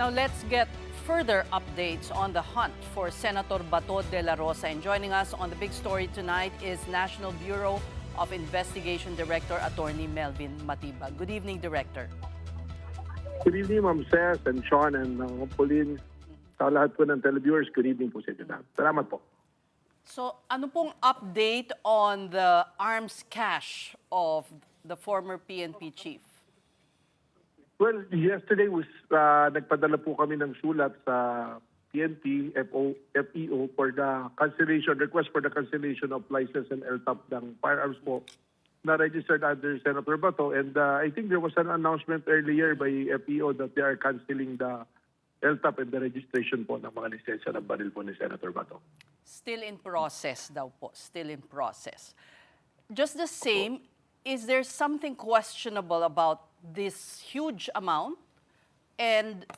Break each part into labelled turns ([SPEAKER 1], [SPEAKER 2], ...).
[SPEAKER 1] Now let's get further updates on the hunt for Senator Bato de la Rosa. And joining us on the big story tonight is National Bureau of Investigation Director Attorney Melvin Matibag. Good evening, Director.
[SPEAKER 2] Good evening, Ma'am Ces and Sean and Pauline. Sa lahat po ng televiewers, good evening po sa inyo. Salamat po.
[SPEAKER 1] So ano pong update on the arms cache of the former PNP chief?
[SPEAKER 2] Well, yesterday was nagpadala po kami ng sulat sa PNP, FEO for the cancellation, request for the cancellation of license and LTAP ng firearms po na registered under Senator Bato. And I think there was an announcement earlier by FEO that they are canceling the LTAP and the registration po ng mga lisensya ng baril po ni Senator Bato.
[SPEAKER 1] Still in process daw po, still in process. Just the same, is there something questionable about this huge amount? And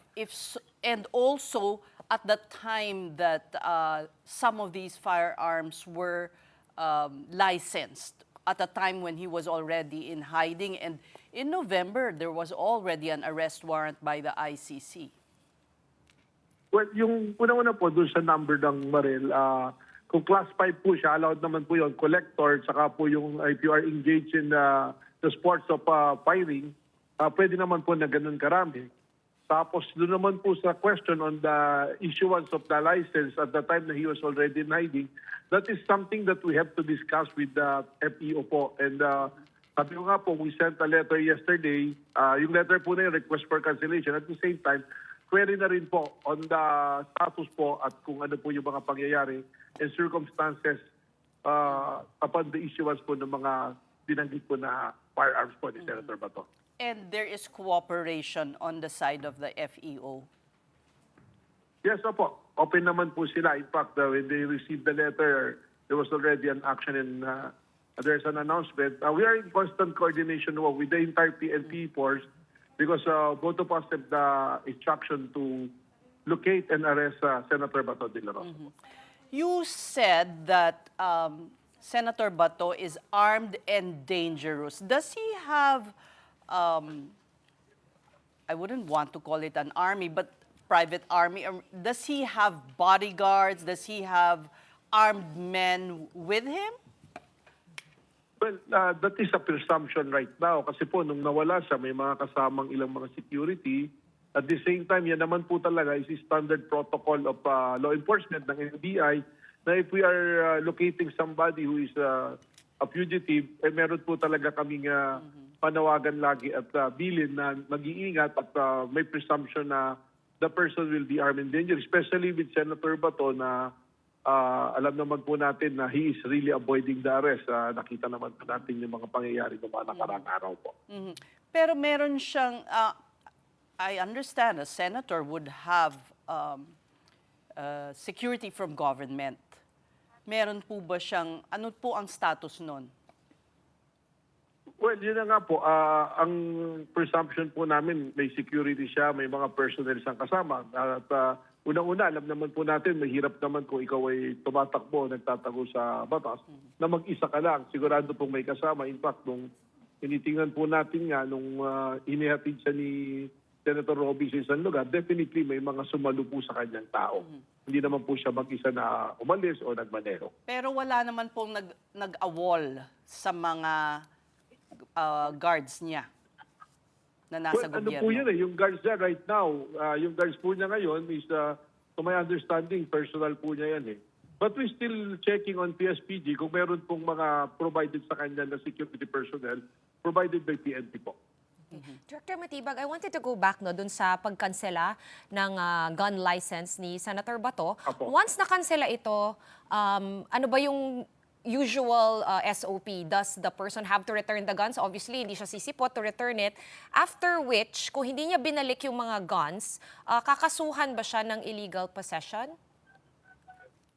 [SPEAKER 1] also at the time that some of these firearms were licensed, at a time when he was already in hiding, and in November there was already an arrest warrant by the ICC.
[SPEAKER 2] Well, yung una-una po doon sa number ng baril, kung class 5 po siya, allowed naman po yung collector, saka po yung if you are engaged in the sports of firing, pwede naman po na ganun karami. Tapos doon naman po sa question on the issuance of the license at the time na he was already in hiding, that is something that we have to discuss with the FEO po. And sabi ko nga po, we sent a letter yesterday. Yung letter po na yung request for cancellation. At the same time, query na rin po on the status po at kung ano po yung mga pangyayari and circumstances upon the issuance po ng mga binanggit po na firearms po ni Senator Bato.
[SPEAKER 1] And there is cooperation on the side of the FEO.
[SPEAKER 2] Yes, opo. Open naman po sila. In fact, when they received the letter, there was already an action and there's an announcement. We are in constant coordination with the entire PNP force because both of us have the instruction to locate and arrest Senator Bato de la Rosa.
[SPEAKER 1] You said that Senator Bato is armed and dangerous. Does he have, I wouldn't want to call it an army, but private army? Does he have bodyguards? Does he have armed men with him?
[SPEAKER 2] Well, that is a presumption right now kasi po nung nawala siya, may mga kasamang ilang mga security. At the same time, yan naman po talaga is standard protocol of law enforcement ng NBI na if we are locating somebody who is a fugitive, meron po talaga kaming panawagan lagi at bilin na mag-iingat at may presumption na the person will be armed and dangerous, especially with Senator Bato na alam naman po natin na he is really avoiding the arrest. Nakita naman po natin yung mga pangyayari ng mga nakarang araw po.
[SPEAKER 1] Pero meron siyang, I understand a senator would have security from government. Meron po ba siyang, ano po ang status nun?
[SPEAKER 2] Well, yun na nga po. Ang presumption po namin, may security siya, may mga personnel siyang kasama. At unang-una, alam naman po natin, mahirap naman kung ikaw ay tumatakbo, nagtatago sa batas, na mag-isa ka lang. Sigurado pong may kasama. In fact, nung tinitingnan po natin nga, nung inihatid siya ni Senator Robby sa isang lugar, definitely may mga sumalo po sa kanyang tao. Hindi naman po siya mag-isa na umalis o nagmaneho.
[SPEAKER 1] Pero wala naman pong nag-awol sa mga guards niya na nasa
[SPEAKER 2] Well,
[SPEAKER 1] gobyerno.
[SPEAKER 2] ano po yun yung guards niya right now, yung guards po niya ngayon is, to my understanding, personal po niya yan eh. But we're still checking on PSPG kung meron pong mga provided sa kanya na security personnel provided by PNP po.
[SPEAKER 3] Director Matibag, I wanted to go back dun sa pagkansela ng gun license ni Senator Bato.
[SPEAKER 2] Apo.
[SPEAKER 3] Once nakansela ito, ano ba yung usual SOP? Does the person have to return the guns? Obviously, hindi siya sisipot to return it. After which, kung hindi niya binalik yung mga guns, kakasuhan ba siya ng illegal possession?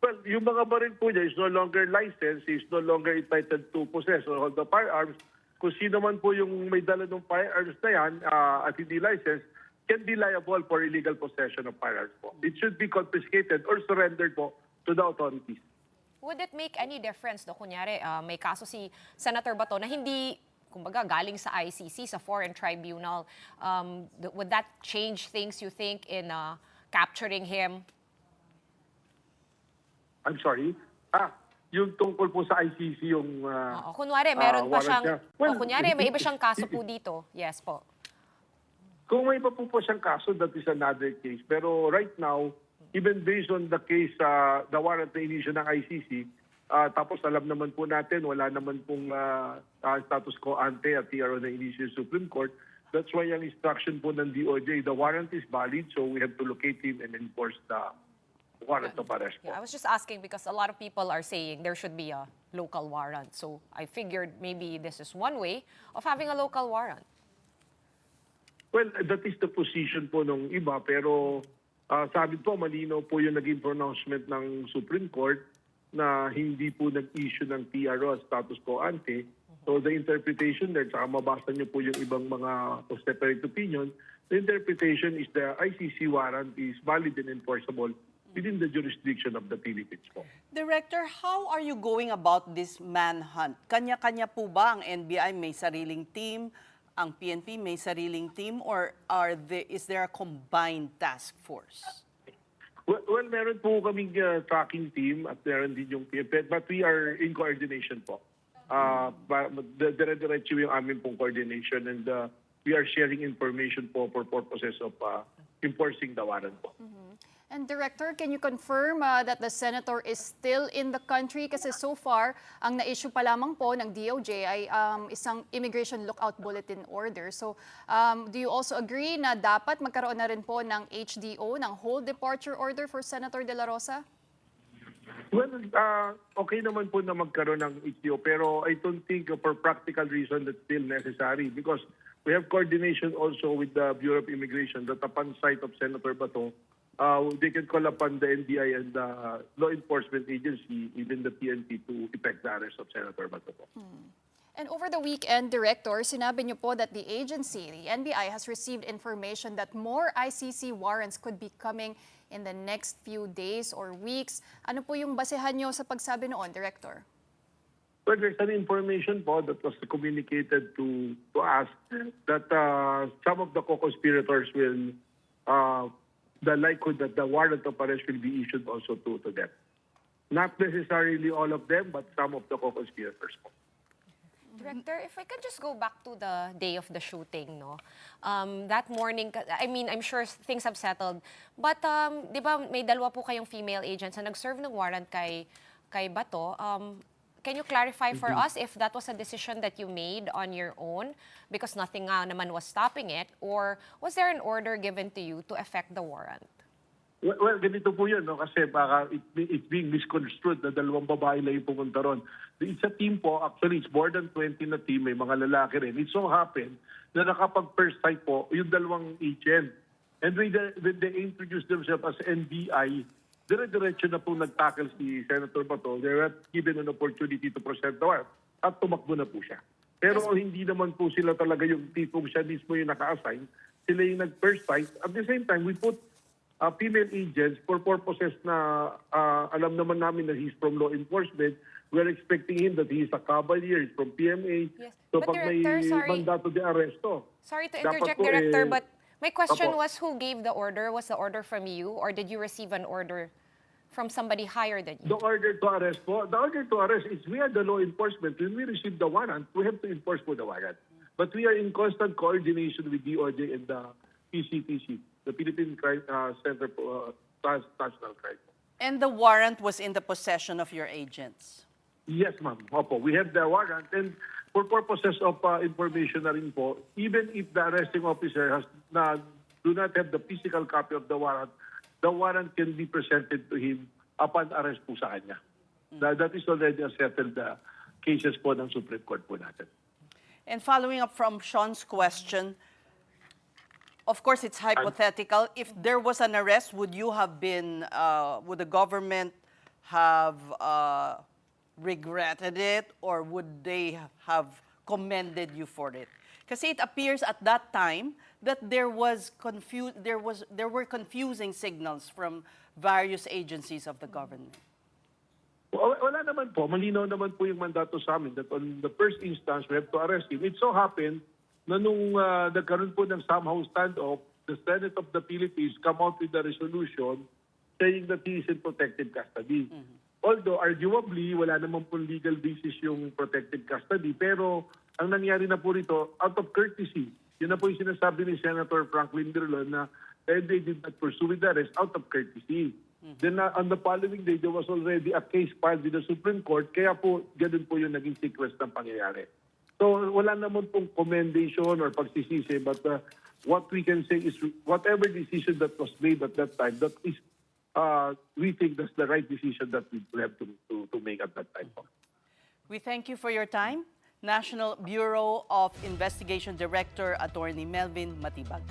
[SPEAKER 2] Well, yung mga baril po niya is no longer licensed, is no longer entitled to possess or hold the firearms. Kung sino man po yung may dala ng firearms na yan at hindi licensed, can be liable for illegal possession of firearms po. It should be confiscated or surrendered po to the authorities.
[SPEAKER 3] Would it make any difference, no? Kunyari, may kaso si Senator Bato na hindi kumbaga, galing sa ICC, sa foreign tribunal. Would that change things, you think, in capturing him?
[SPEAKER 2] I'm sorry. Yung tungkol po sa ICC yung
[SPEAKER 3] Oo, kunwari, meron pa
[SPEAKER 2] warrant
[SPEAKER 3] siyang,
[SPEAKER 2] niya. Well,
[SPEAKER 3] kunyari, may iba siyang kaso po dito. Yes po.
[SPEAKER 2] Kung may iba po siyang kaso, that is another case. Pero right now, even based on the case, the warrant na inisyo ng ICC, tapos alam naman po natin, wala naman pong status quo ante at TRO na inisyo sa Supreme Court. That's why ang instruction po ng DOJ, the warrant is valid, so we have to locate him and enforce the warrant of arrest po.
[SPEAKER 3] Yeah, I was just asking because a lot of people are saying there should be a local warrant. So I figured maybe this is one way of having a local warrant.
[SPEAKER 2] Well, that is the position po ng iba, pero sabi po, malinaw po yung naging pronouncement ng Supreme Court na hindi po nag-issue ng TRO status quo ante. So the interpretation there, saka mabasa niyo po yung ibang mga separate opinion, the interpretation is the ICC warrant is valid and enforceable within the jurisdiction of the Philippines po.
[SPEAKER 1] Director, how are you going about this manhunt? Kanya-kanya po ba ang NBI may sariling team, ang PNP may sariling team, or is there a combined task force?
[SPEAKER 2] Well, meron po kaming tracking team at meron din yung PNP, but we are in coordination po. Dire-diretso yung amin pong coordination, and we are sharing information po for purposes of enforcing the warrant po.
[SPEAKER 4] And Director, can you confirm that the Senator is still in the country? Kasi so far, ang na-issue pa lamang po ng DOJ ay isang Immigration Lookout Bulletin Order. So, do you also agree na dapat magkaroon na rin po ng HDO, ng Hold Departure Order for Senator De La Rosa?
[SPEAKER 2] Well, okay naman po na magkaroon ng HDO, pero I don't think for practical reason that's still necessary because we have coordination also with the Bureau of Immigration that upon sight of Senator Bato, they can call upon the NBI and the law enforcement agency, even the PNP, to effect the arrest of Senator Bato.
[SPEAKER 4] And over the weekend, Director, sinabi niyo po that the agency, the NBI, has received information that more ICC warrants could be coming in the next few days or weeks. Ano po yung basehan niyo sa pagsabi noon, Director?
[SPEAKER 2] Well, there's an information po that was communicated to us that some of the co-conspirators will, the likelihood that the warrant of arrest will be issued also to them. Not necessarily all of them, but some of the co-conspirators po.
[SPEAKER 3] Director, if I could just go back to the day of the shooting, no? That morning, I mean, I'm sure things have settled. But, di ba, may dalawa po kayong female agents na nag-serve ng warrant kay Bato. Can you clarify for us if that was a decision that you made on your own because nothing naman was stopping it, or was there an order given to you to effect the warrant?
[SPEAKER 2] Well, ganito po yun, no? Kasi baka it's being misconstrued na dalawang babae lang yung pumunta ron. It's a team po, actually it's more than 20 na team, may mga lalaki rin. It so happened na nakapag-first sight po yung dalawang agent. And when they introduced themselves as NBI, dire-diretso na po nag-tackle si Senator Bato. They were given an opportunity to present the warrant at tumakbo na po siya. Pero hindi naman po sila talaga yung tipong siya mismo yung naka-assign. Sila yung nag-first sight. At the same time, we put female agents for purposes na alam naman namin na he's from law enforcement. We're expecting him that he's a cavalier, he's from PMA.
[SPEAKER 3] Yes.
[SPEAKER 2] So
[SPEAKER 3] But
[SPEAKER 2] pag may
[SPEAKER 3] Director, sorry.
[SPEAKER 2] mandato de arresto.
[SPEAKER 3] Sorry to
[SPEAKER 2] dapat
[SPEAKER 3] interject,
[SPEAKER 2] po,
[SPEAKER 3] Director, but my question
[SPEAKER 2] Opo.
[SPEAKER 3] was who gave the order? Was the order from you, or did you receive an order from somebody higher than you?
[SPEAKER 2] The order to arrest po, the order to arrest is we are the law enforcement. When we receive the warrant, we have to enforce po the warrant. But we are in constant coordination with DOJ and the PCTC, the Philippine Crime Center for Transnational Crime.
[SPEAKER 1] And the warrant was in the possession of your agents?
[SPEAKER 2] Yes, ma'am. Opo, we have the warrant, and for purposes of information na rin po, even if the arresting officer do not have the physical copy of the warrant can be presented to him upon arrest po sa kanya. That is already a settled cases po ng Supreme Court po natin.
[SPEAKER 1] And following up from Sean's question, of course, it's hypothetical. If there was an arrest, would the government have regretted it, or would they have commended you for it? Kasi it appears at that time that there were confusing signals from various agencies of the government.
[SPEAKER 2] Wala Wala naman po. Malinaw naman po yung mandato sa amin that on the first instance, we have to arrest him. It so happened na nung nagkaroon po ng somehow standoff, the Senate of the Philippines come out with a resolution saying that he is in protective custody. Although, arguably, wala naman po legal basis yung protective custody. Pero ang nangyari na po rito, out of courtesy, yun na po yung sinasabi ni Senator Franklin Drilon na they did not pursue with the arrest out of courtesy. Then on the following day, there was already a case filed with the Supreme Court, kaya po ganun po yung naging sequence ng pangyayari. So wala naman pong commendation or pagsisisi, but what we can say is whatever decision that was made at that time, that is, we think that's the right decision that we have to make at that time.
[SPEAKER 1] We thank you for your time. National Bureau of Investigation Director, Attorney Melvin Matibag.